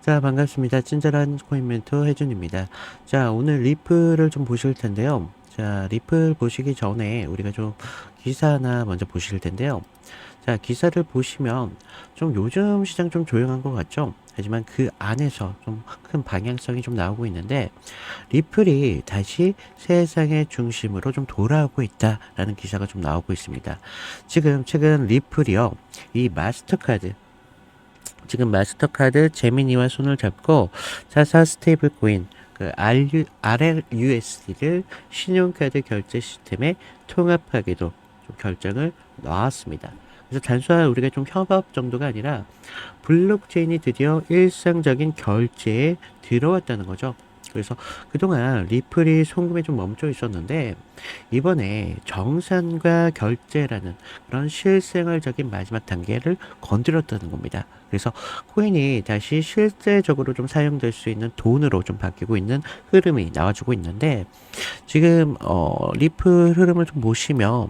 자, 반갑습니다. 친절한 코인 멘토 혜준입니다. 자, 오늘 리플을 좀 보실 텐데요. 자, 리플 보시기 전에 우리가 좀 기사 하나 먼저 보실 텐데요. 자, 기사를 보시면 좀 요즘 시장 좀 조용한 것 같죠? 하지만 그 안에서 좀 큰 방향성이 좀 나오고 있는데, 리플이 다시 세상의 중심으로 좀 돌아오고 있다라는 기사가 좀 나오고 있습니다. 지금 최근 리플이요, 이 마스터카드, 지금 마스터카드 제미니와 손을 잡고 자사 스테이블 코인 그 RLUSD를 신용카드 결제 시스템에 통합하기도 좀 결정을 나왔습니다. 그래서 단순한 우리가 좀 협업 정도가 아니라 블록체인이 드디어 일상적인 결제에 들어왔다는 거죠. 그래서 그동안 리플이 송금에 좀 멈춰 있었는데 이번에 정산과 결제라는 그런 실생활적인 마지막 단계를 건드렸다는 겁니다. 그래서 코인이 다시 실제적으로 좀 사용될 수 있는 돈으로 좀 바뀌고 있는 흐름이 나와주고 있는데 지금 리플 흐름을 좀 보시면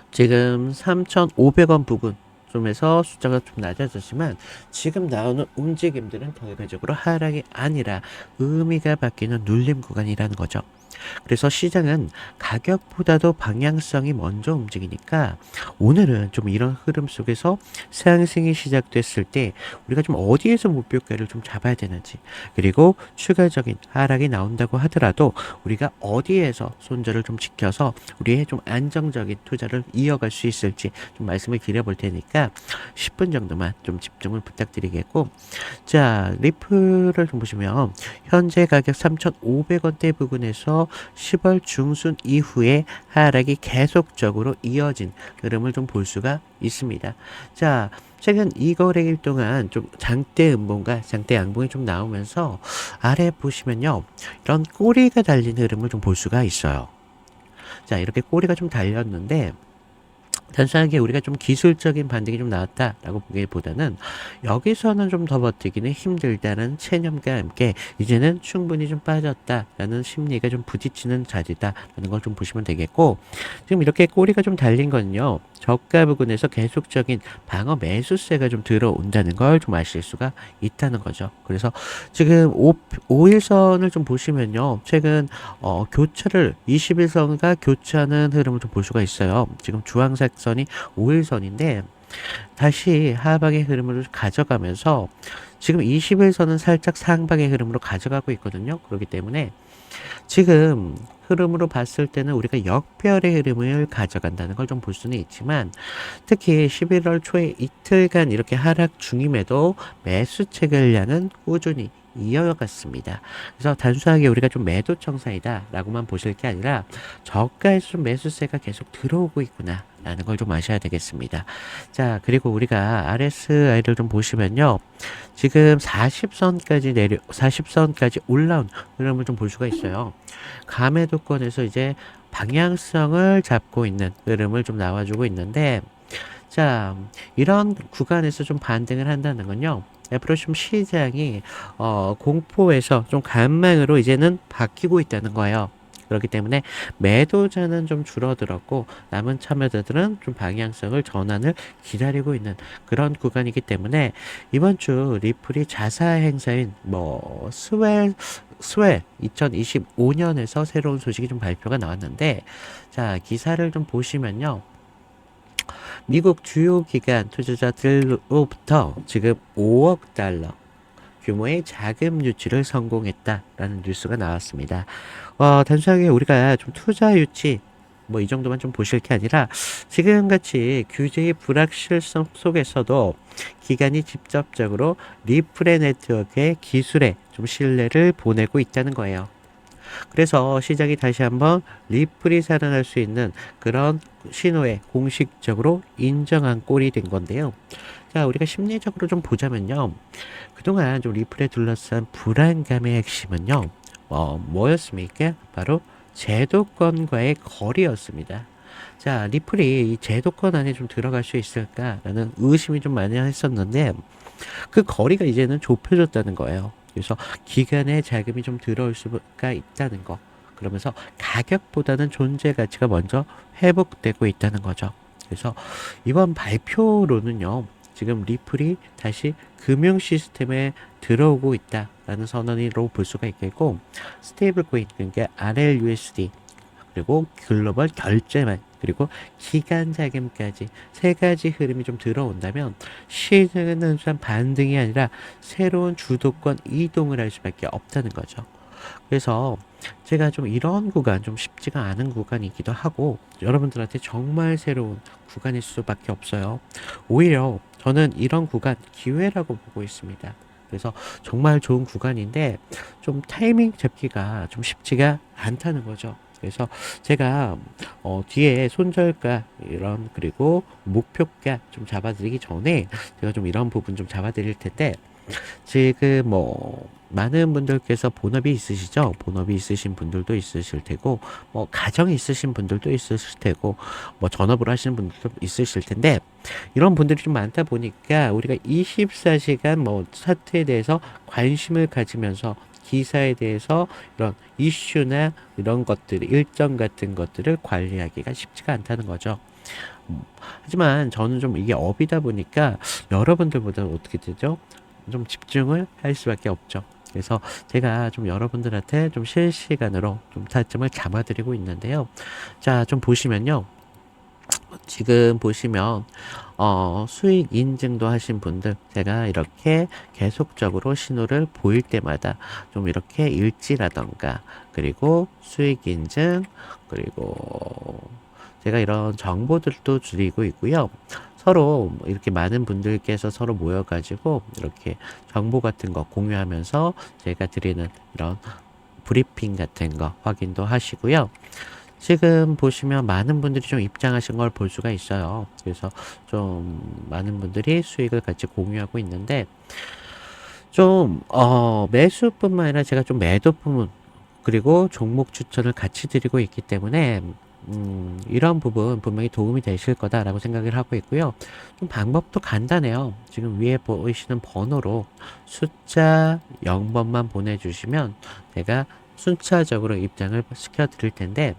지금 3,500원 부근 좀에서 숫자가 좀 낮아졌지만 지금 나오는 움직임들은 결과적으로 하락이 아니라 의미가 바뀌는 눌림 구간이라는 거죠. 그래서 시장은 가격보다도 방향성이 먼저 움직이니까 오늘은 좀 이런 흐름 속에서 상승이 시작됐을 때 우리가 좀 어디에서 목표가를 좀 잡아야 되는지, 그리고 추가적인 하락이 나온다고 하더라도 우리가 어디에서 손절을 좀 지켜서 우리의 좀 안정적인 투자를 이어갈 수 있을지 좀 말씀을 드려볼 테니까 10분 정도만 좀 집중을 부탁드리겠고, 자, 리플을 좀 보시면 현재 가격 3,500원대 부근에서 10월 중순 이후에 하락이 계속적으로 이어진 흐름을 좀 볼 수가 있습니다. 자, 최근 이 거래일 동안 좀 장대 음봉과 장대 양봉이 좀 나오면서 아래 보시면요, 이런 꼬리가 달린 흐름을 좀 볼 수가 있어요. 자, 이렇게 꼬리가 좀 달렸는데 단순하게 우리가 좀 기술적인 반등이 좀 나왔다라고 보기보다는 여기서는 좀 더 버티기는 힘들다는 체념과 함께 이제는 충분히 좀 빠졌다라는 심리가 좀 부딪히는 자리다라는 걸 좀 보시면 되겠고, 지금 이렇게 꼬리가 좀 달린 건요, 저가 부근에서 계속적인 방어 매수세가 좀 들어온다는 걸 좀 아실 수가 있다는 거죠. 그래서 지금 5일선을 좀 보시면요, 최근 교차를 21선과 교차하는 흐름을 좀 볼 수가 있어요. 지금 주황색선이 5일선인데 다시 하방의 흐름을 가져가면서 지금 21선은 살짝 상방의 흐름으로 가져가고 있거든요. 그렇기 때문에 지금 흐름으로 봤을 때는 우리가 역별의 흐름을 가져간다는 걸 좀 볼 수는 있지만, 특히 11월 초에 이틀간 이렇게 하락 중임에도 매수 체결량은 꾸준히 이어갔습니다. 그래서 단순하게 우리가 좀 매도 청사이다 라고만 보실 게 아니라 저가에서 좀 매수세가 계속 들어오고 있구나 라는 걸 좀 아셔야 되겠습니다. 자, 그리고 우리가 RSI를 좀 보시면요, 지금 40선까지 올라온 흐름을 좀 볼 수가 있어요. 감매도권에서 이제 방향성을 잡고 있는 흐름을 좀 나와주고 있는데, 자, 이런 구간에서 좀 반등을 한다는 건요, 앞으로 좀 시장이 공포에서 좀 관망으로 이제는 바뀌고 있다는 거예요. 그렇기 때문에 매도자는 좀 줄어들었고 남은 참여자들은 좀 방향성을 전환을 기다리고 있는 그런 구간이기 때문에 이번 주 리플이 자사 행사인 뭐 스웰 2025년에서 새로운 소식이 좀 발표가 나왔는데, 자, 기사를 좀 보시면요, 미국 주요 기관 투자자들로부터 지금 5억 달러 규모의 자금 유치를 성공했다라는 뉴스가 나왔습니다. 단순하게 우리가 좀 투자 유치 뭐 이 정도만 좀 보실 게 아니라 지금같이 규제의 불확실성 속에서도 기관이 직접적으로 리플의 네트워크의 기술에 좀 신뢰를 보내고 있다는 거예요. 그래서 시장이 다시 한번 리플이 살아날 수 있는 그런 신호에 공식적으로 인정한 꼴이 된 건데요. 자, 우리가 심리적으로 좀 보자면요, 그동안 좀 리플에 둘러싼 불안감의 핵심은요, 뭐였습니까? 바로 제도권과의 거리였습니다. 자, 리플이 이 제도권 안에 좀 들어갈 수 있을까라는 의심이 좀 많이 했었는데 그 거리가 이제는 좁혀졌다는 거예요. 그래서 기간의 자금이 좀 들어올 수가 있다는 거. 그러면서 가격보다는 존재 가치가 먼저 회복되고 있다는 거죠. 그래서 이번 발표로는요, 지금 리플이 다시 금융 시스템에 들어오고 있다라는 선언으로 볼 수가 있겠고, 스테이블 코인, 그러니까 RLUSD, 그리고 글로벌 결제망, 그리고 기간 자금까지 세 가지 흐름이 좀 들어온다면 시장은 반등이 아니라 새로운 주도권 이동을 할 수밖에 없다는 거죠. 그래서 제가 좀 이런 구간, 좀 쉽지가 않은 구간이기도 하고 여러분들한테 정말 새로운 구간일 수밖에 없어요. 오히려 저는 이런 구간 기회라고 보고 있습니다. 그래서 정말 좋은 구간인데 좀 타이밍 잡기가 좀 쉽지가 않다는 거죠. 그래서 제가 뒤에 손절가 이런, 그리고 목표가 좀 잡아드리기 전에 제가 좀 이런 부분 좀 잡아드릴 텐데, 지금 많은 분들께서 본업이 있으시죠? 본업이 있으신 분들도 있으실 테고, 가정이 있으신 분들도 있으실 테고, 전업을 하시는 분들도 있으실 텐데, 이런 분들이 좀 많다 보니까 우리가 24시간 차트에 대해서 관심을 가지면서 기사에 대해서 이런 이슈나 이런 것들, 일정 같은 것들을 관리하기가 쉽지가 않다는 거죠. 하지만 저는 좀 이게 업이다 보니까 여러분들보다 어떻게 되죠? 좀 집중을 할 수밖에 없죠. 그래서 제가 좀 여러분들한테 좀 실시간으로 좀 타점을 잡아드리고 있는데요. 자, 좀 보시면요. 지금 보시면 수익 인증도 하신 분들, 제가 이렇게 계속적으로 신호를 보일 때마다 좀 이렇게 일지라던가, 그리고 수익 인증, 그리고 제가 이런 정보들도 드리고 있고요. 서로 이렇게 많은 분들께서 서로 모여가지고 이렇게 정보 같은 거 공유하면서 제가 드리는 이런 브리핑 같은 거 확인도 하시고요. 지금 보시면 많은 분들이 좀 입장하신 걸 볼 수가 있어요. 그래서 좀 많은 분들이 수익을 같이 공유하고 있는데, 좀 매수뿐만 아니라 제가 좀 매도 부분, 그리고 종목 추천을 같이 드리고 있기 때문에 이런 부분 분명히 도움이 되실 거다라고 생각을 하고 있고요. 좀 방법도 간단해요. 지금 위에 보이시는 번호로 숫자 0번만 보내주시면 제가 순차적으로 입장을 시켜 드릴 텐데,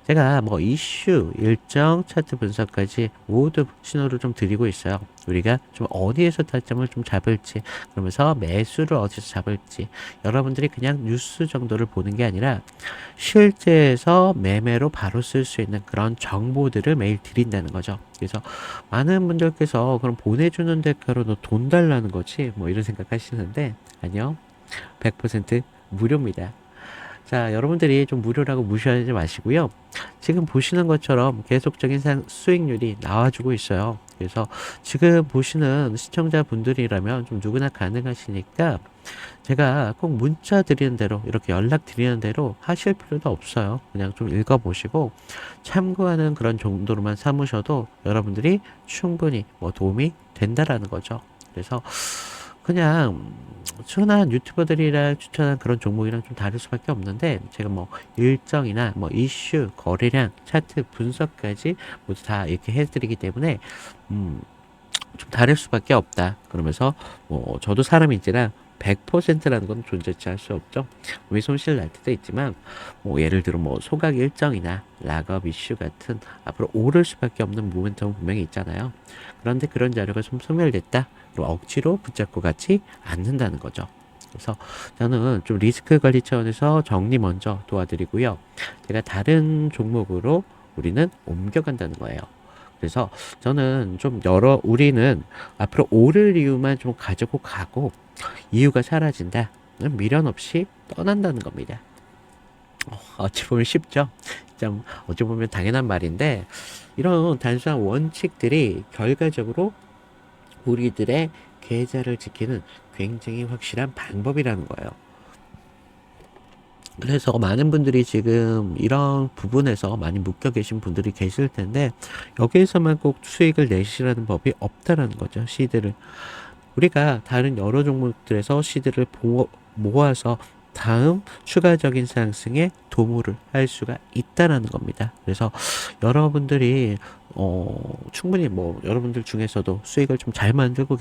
제가 이슈, 일정, 차트 분석까지 모두 신호를 좀 드리고 있어요. 우리가 좀 어디에서 타점을 좀 잡을지, 그러면서 매수를 어디서 잡을지, 여러분들이 그냥 뉴스 정도를 보는 게 아니라 실제에서 매매로 바로 쓸 수 있는 그런 정보들을 매일 드린다는 거죠. 그래서 많은 분들께서 그럼 보내주는 대가로 너 돈 달라는 거지? 이런 생각 하시는데, 아니요. 100% 무료입니다. 자, 여러분들이 좀 무료라고 무시하지 마시고요. 지금 보시는 것처럼 계속적인 수익률이 나와주고 있어요. 그래서 지금 보시는 시청자분들이라면 좀 누구나 가능하시니까 제가 꼭 문자 드리는 대로, 이렇게 연락 드리는 대로 하실 필요도 없어요. 그냥 좀 읽어보시고 참고하는 그런 정도로만 삼으셔도 여러분들이 충분히 도움이 된다라는 거죠. 그래서 그냥 순한 유튜버들이랑 추천한 그런 종목이랑 좀 다를 수밖에 없는데, 제가 일정이나 이슈, 거래량, 차트 분석까지 모두 다 이렇게 해드리기 때문에 좀 다를 수밖에 없다. 그러면서 저도 사람인지라 100%라는 건 존재치 할 수 없죠. 왜 손실 날 때도 있지만, 예를 들어 소각 일정이나 락업 이슈 같은 앞으로 오를 수밖에 없는 모멘텀은 분명히 있잖아요. 그런데 그런 자료가 좀 소멸됐다. 그리고 억지로 붙잡고 가지 않는다는 거죠. 그래서 저는 좀 리스크 관리 차원에서 정리 먼저 도와드리고요. 제가 다른 종목으로 우리는 옮겨간다는 거예요. 그래서 저는 좀 우리는 앞으로 오를 이유만 좀 가지고 가고, 이유가 사라진다, 미련 없이 떠난다는 겁니다. 어찌 보면 쉽죠? 좀 어찌 보면 당연한 말인데, 이런 단순한 원칙들이 결과적으로 우리들의 계좌를 지키는 굉장히 확실한 방법이라는 거예요. 그래서 많은 분들이 지금 이런 부분에서 많이 묶여 계신 분들이 계실 텐데, 여기에서만 꼭 수익을 내시라는 법이 없다라는 거죠. 시드를 우리가 다른 여러 종목들에서 시드를 모아서 다음 추가적인 상승에 도모를 할 수가 있다라는 겁니다. 그래서 여러분들이 충분히 여러분들 중에서도 수익을 좀 잘 만들고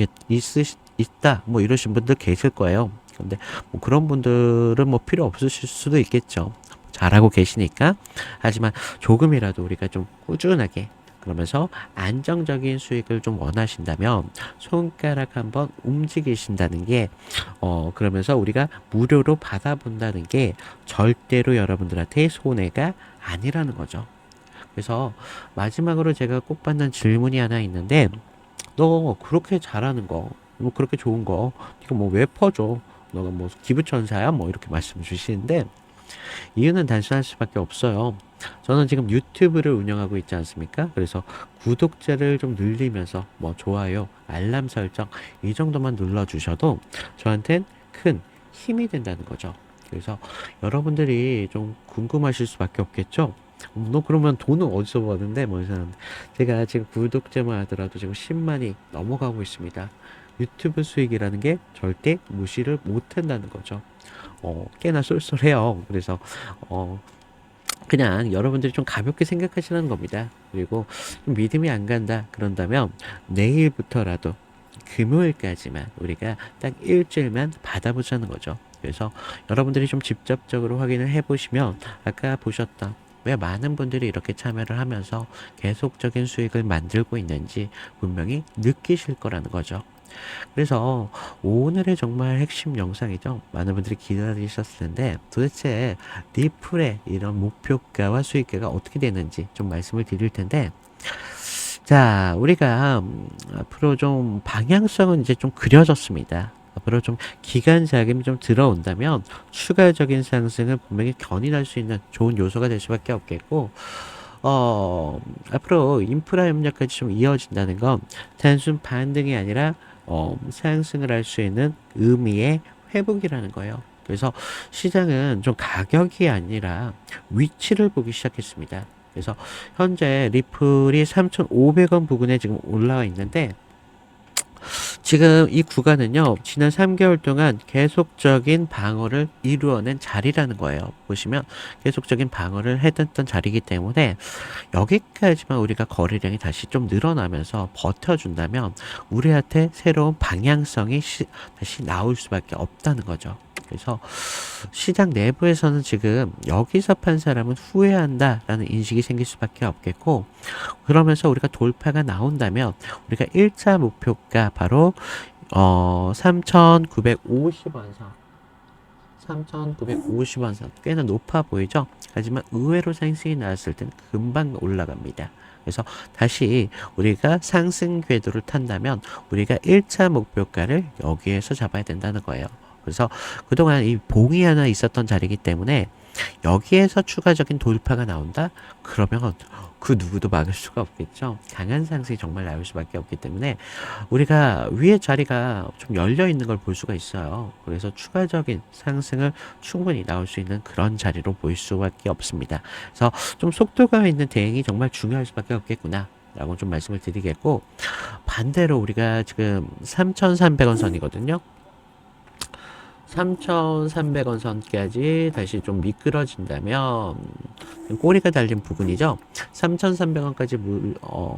있다 이러신 분들 계실 거예요. 근데 그런 분들은 필요 없으실 수도 있겠죠. 잘하고 계시니까. 하지만 조금이라도 우리가 좀 꾸준하게 그러면서 안정적인 수익을 좀 원하신다면 손가락 한번 움직이신다는 게 그러면서 우리가 무료로 받아본다는 게 절대로 여러분들한테 손해가 아니라는 거죠. 그래서 마지막으로 제가 꼭 받는 질문이 하나 있는데, 너 그렇게 잘하는 거, 뭐 그렇게 좋은 거, 이거 뭐 왜 퍼줘? 너가 뭐 기부천사야? 뭐 이렇게 말씀 주시는데, 이유는 단순할 수밖에 없어요. 저는 지금 유튜브를 운영하고 있지 않습니까? 그래서 구독자를 좀 늘리면서 뭐 좋아요, 알람 설정 이 정도만 눌러주셔도 저한텐 큰 힘이 된다는 거죠. 그래서 여러분들이 좀 궁금하실 수밖에 없겠죠? 너 그러면 돈은 어디서 버는데? 뭐 이상. 제가 지금 구독자만 하더라도 지금 10만이 넘어가고 있습니다. 유튜브 수익이라는 게 절대 무시를 못 한다는 거죠. 꽤나 쏠쏠해요. 그래서 어, 그냥 여러분들이 좀 가볍게 생각하시라는 겁니다. 그리고 좀 믿음이 안 간다 그런다면 내일부터라도 금요일까지만 우리가 딱 일주일만 받아보자는 거죠. 그래서 여러분들이 좀 직접적으로 확인을 해보시면 아까 보셨던 왜 많은 분들이 이렇게 참여를 하면서 계속적인 수익을 만들고 있는지 분명히 느끼실 거라는 거죠. 그래서 오늘의 정말 핵심 영상이죠. 많은 분들이 기다리셨을 텐데 도대체 리플의 이런 목표가와 수익가가 어떻게 되는지 좀 말씀을 드릴 텐데, 자, 우리가 앞으로 좀 방향성은 이제 좀 그려졌습니다. 앞으로 좀 기간 자금이 좀 들어온다면 추가적인 상승을 분명히 견인할 수 있는 좋은 요소가 될 수밖에 없겠고, 앞으로 인프라 협력까지 좀 이어진다는 건 단순 반등이 아니라 상승을 할 수 있는 의미의 회복이라는 거예요. 그래서 시장은 좀 가격이 아니라 위치를 보기 시작했습니다. 그래서 현재 리플이 3,500원 부근에 지금 올라와 있는데, 지금 이 구간은요, 지난 3개월 동안 계속적인 방어를 이루어낸 자리라는 거예요. 보시면 계속적인 방어를 해뒀던 자리이기 때문에 여기까지만 우리가 거래량이 다시 좀 늘어나면서 버텨준다면 우리한테 새로운 방향성이 다시 나올 수밖에 없다는 거죠. 그래서 시장 내부에서는 지금 여기서 판 사람은 후회한다라는 인식이 생길 수밖에 없겠고, 그러면서 우리가 돌파가 나온다면 우리가 1차 목표가 바로 3,950원 선, 3,950원 선 꽤나 높아 보이죠? 하지만 의외로 상승이 나왔을 땐 금방 올라갑니다. 그래서 다시 우리가 상승 궤도를 탄다면 우리가 1차 목표가를 여기에서 잡아야 된다는 거예요. 그래서 그동안 이 봉이 하나 있었던 자리이기 때문에 여기에서 추가적인 돌파가 나온다? 그러면 그 누구도 막을 수가 없겠죠. 강한 상승이 정말 나올 수밖에 없기 때문에 우리가 위에 자리가 좀 열려 있는 걸 볼 수가 있어요. 그래서 추가적인 상승을 충분히 나올 수 있는 그런 자리로 보일 수밖에 없습니다. 그래서 좀 속도감 있는 대응이 정말 중요할 수밖에 없겠구나 라고 좀 말씀을 드리겠고, 반대로 우리가 지금 3,300원 선이거든요. 3,300원 선까지 다시 좀 미끄러진다면, 꼬리가 달린 부분이죠. 3,300원까지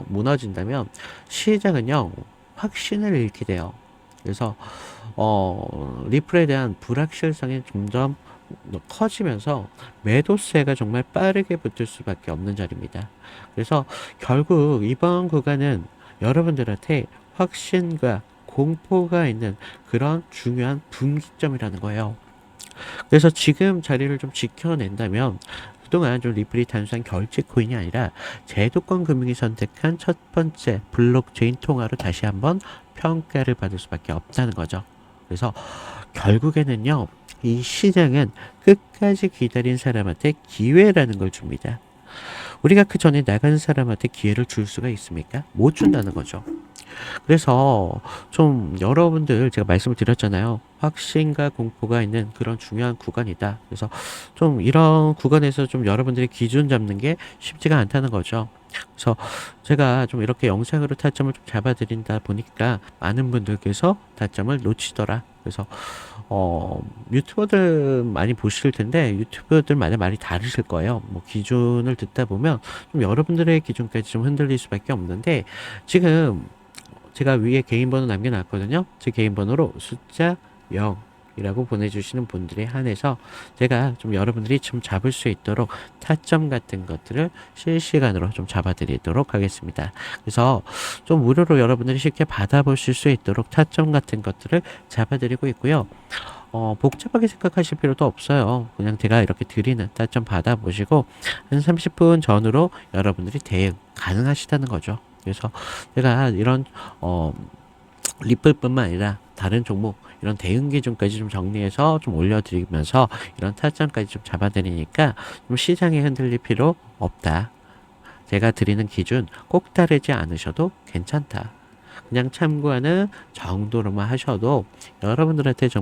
무너진다면 시장은요, 확신을 잃게 돼요. 그래서 리플에 대한 불확실성이 점점 커지면서 매도세가 정말 빠르게 붙을 수밖에 없는 자리입니다. 그래서 결국 이번 구간은 여러분들한테 확신과 공포가 있는 그런 중요한 분기점이라는 거예요. 그래서 지금 자리를 좀 지켜낸다면 그동안 좀 리플이 단순한 결제 코인이 아니라 제도권 금융이 선택한 첫 번째 블록체인 통화로 다시 한번 평가를 받을 수밖에 없다는 거죠. 그래서 결국에는요, 이 시장은 끝까지 기다린 사람한테 기회라는 걸 줍니다. 우리가 그 전에 나가는 사람한테 기회를 줄 수가 있습니까? 못 준다는 거죠. 그래서 좀 여러분들 제가 말씀을 드렸잖아요. 확신과 공포가 있는 그런 중요한 구간이다. 그래서 좀 이런 구간에서 좀 여러분들이 기준 잡는 게 쉽지가 않다는 거죠. 그래서 제가 좀 이렇게 영상으로 타점을 좀 잡아드린다 보니까 많은 분들께서 타점을 놓치더라. 그래서 유튜버들 많이 보실 텐데 유튜버들마다 말이 다르실 거예요. 뭐 기준을 듣다 보면 좀 여러분들의 기준까지 좀 흔들릴 수밖에 없는데, 지금 제가 위에 개인 번호 남겨놨거든요. 제 개인 번호로 숫자 0, 이라고 보내주시는 분들에 한해서 제가 좀 여러분들이 좀 잡을 수 있도록 타점 같은 것들을 실시간으로 좀 잡아드리도록 하겠습니다. 그래서 좀 무료로 여러분들이 쉽게 받아보실 수 있도록 타점 같은 것들을 잡아드리고 있고요. 복잡하게 생각하실 필요도 없어요. 그냥 제가 이렇게 드리는 타점 받아보시고 한 30분 전으로 여러분들이 대응 가능하시다는 거죠. 그래서 제가 이런 리플뿐만 아니라 다른 종목 이런 대응 기준까지 좀 정리해서 좀 올려드리면서 이런 타점까지 좀 잡아드리니까 좀 시장에 흔들릴 필요 없다. 제가 드리는 기준 꼭 따르지 않으셔도 괜찮다. 그냥 참고하는 정도로만 하셔도 여러분들한테 좀